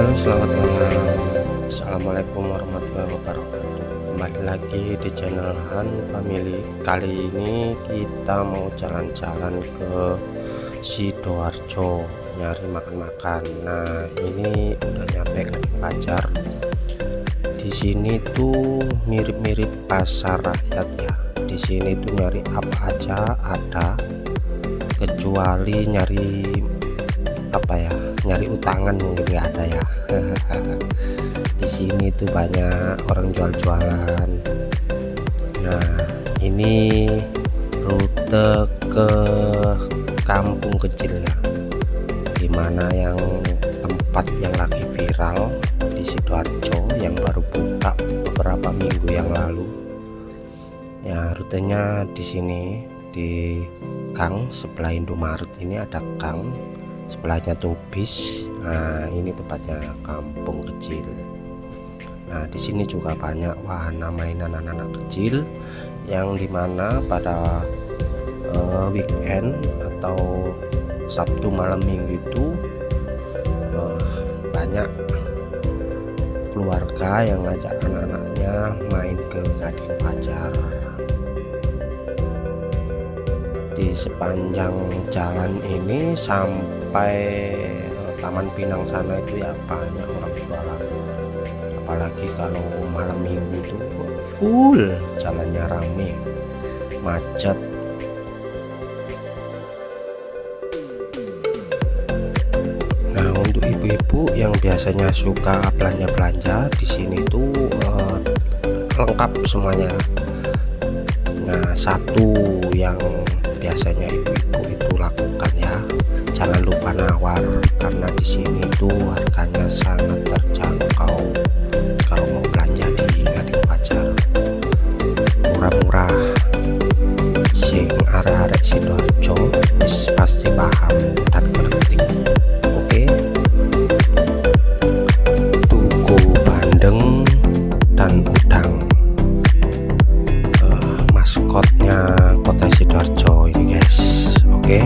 Halo, selamat malam. Assalamualaikum warahmatullahi wabarakatuh. Kembali lagi di channel Han Family. Kali ini kita mau jalan-jalan ke Sidoarjo nyari makan-makan. Nah, ini udah nyampe Fajar. Di sini tuh mirip-mirip pasar rakyat ya. Di sini tuh nyari apa aja ada, kecuali nyari apa ya, nyari utangan mungkin nggak ada ya. Di sini tuh banyak orang jual-jualan. Nah, ini rute ke kampung kecil ya, dimana yang tempat yang lagi viral di Sidoarjo yang baru buka beberapa minggu yang lalu ya. Rutenya di sini di gang sebelah Indomaret ini ada gang, sebelahnya tuh bis. Nah, ini tempatnya kampung kecil. Nah, di sini juga banyak wahana mainan anak-anak kecil yang dimana pada weekend atau Sabtu malam minggu itu banyak keluarga yang ngajak anak-anaknya main ke Gading Fajar. Di sepanjang jalan ini sampai Taman Pinang sana itu ya banyak orang jualan, apalagi kalau malam minggu itu full jalannya, rame, macet. Nah, untuk ibu-ibu yang biasanya suka belanja-belanja di sini tuh lengkap semuanya. Nah, satu yang biasanya ibu-ibu itu lakukan ya, jangan lupa nawar, karena di sini tuh harganya sangat terjangkau. Kalau mau belanja di Gading Fajar murah-murah, sing arek-arek Sidoarjo pasti paham dan mengerti. Oke, tuku bandeng dan udang, maskotnya kota Sidoarjo ini guys. Oke,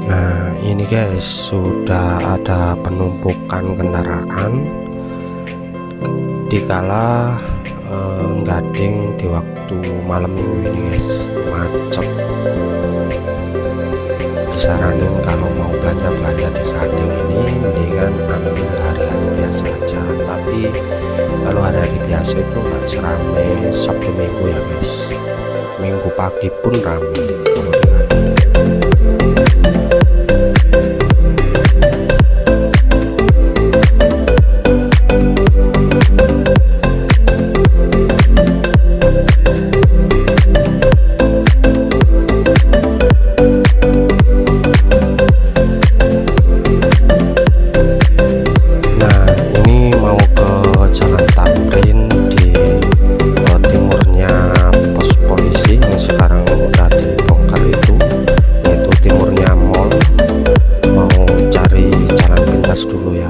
nah ini guys, sudah ada penumpukan kendaraan dikala Gading di waktu malam minggu ini guys, macet. Disaranin kalau mau belanja-belanja di Gading ini mendingan ambil hari-hari biasa aja, tapi kalau hari-hari biasa itu nggak seramai Sabtu Minggu ya guys. Minggu pagi pun ramai kalau di Gading. Dulu ya,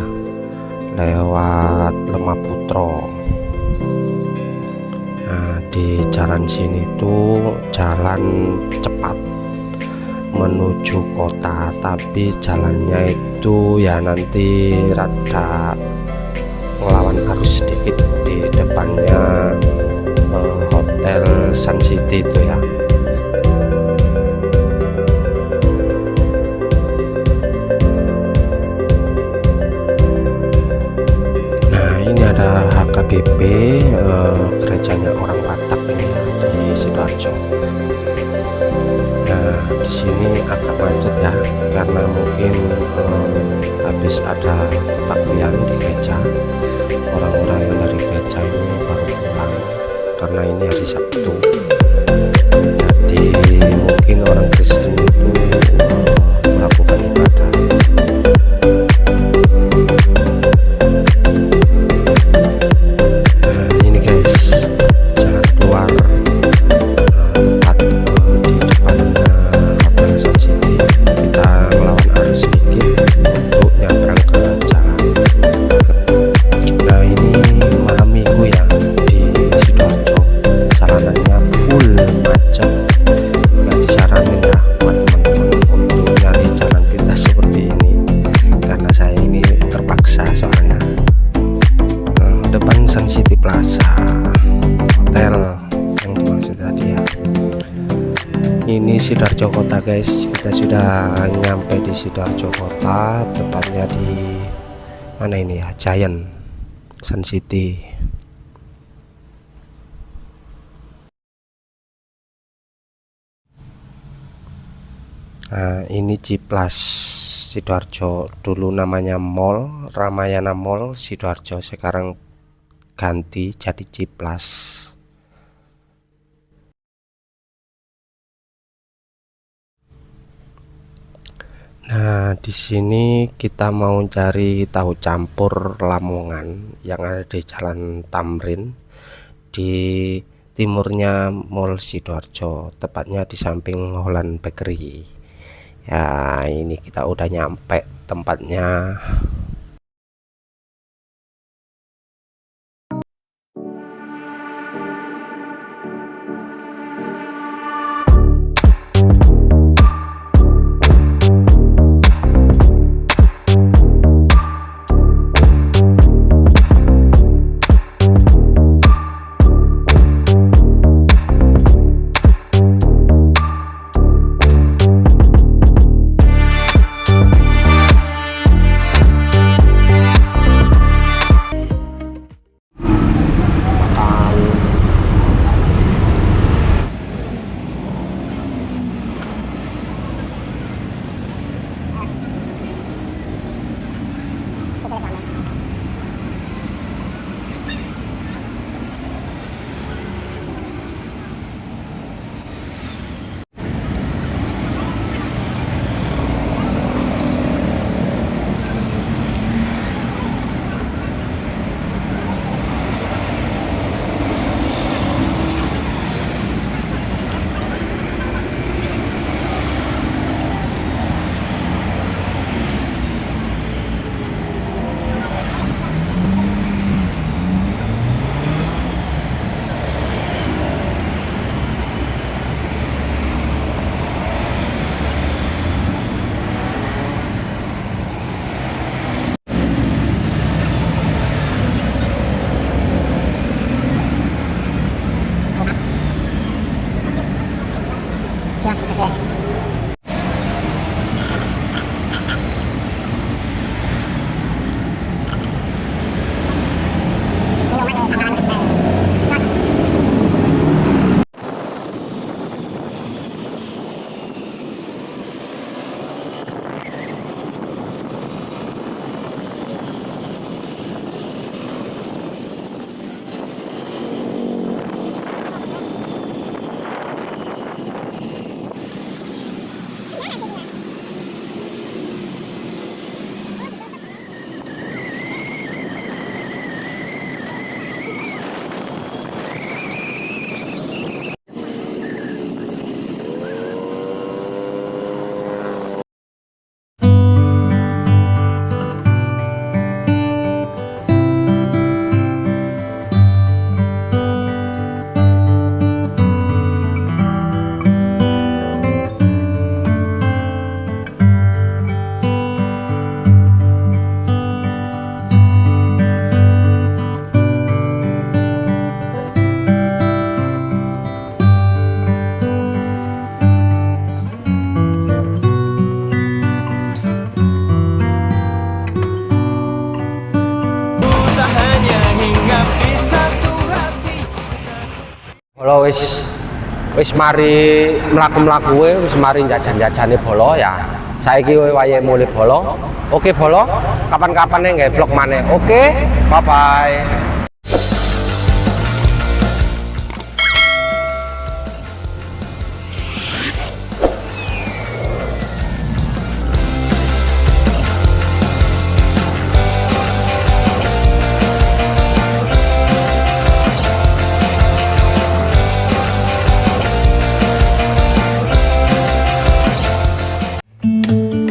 lewat Lemaputro. Nah, di jalan sini tuh jalan cepat menuju kota, tapi jalannya itu ya nanti rada ngelawan arus sedikit. Di depannya Hotel Sun City itu ya. Ini ada HKBP, gerejanya orang Batak ini ya, di Sidoarjo. Nah, di sini agak macet ya, karena mungkin habis ada ketakbiran di gereja. Orang-orang yang dari gereja ini baru pulang karena ini hari Sabtu. Jadi mungkin orang Kristen itu melakukan ibadah. Kita ngelawan arus sedikit untuk nyabrang Sidoarjo Kota guys. Kita sudah nyampe di Sidoarjo Kota, tepatnya di mana ini ya, Giant Sun City. Nah, ini Ciplas Sidoarjo, dulu namanya Mall Ramayana Mall Sidoarjo, sekarang ganti jadi Ciplas. Nah, di sini kita mau cari tahu campur Lamongan yang ada di Jalan Tamrin, di timurnya Mall Sidoarjo, tepatnya di samping Holland Bakery. Ya, ini kita udah nyampe tempatnya. Halo, wis mari mlaku-mlaku wis mari jajan-jajane bolo ya. Saiki wayahe mulih bolo. Oke bolo, kapan-kapan nggih vlog maneh. Oke, bye bye.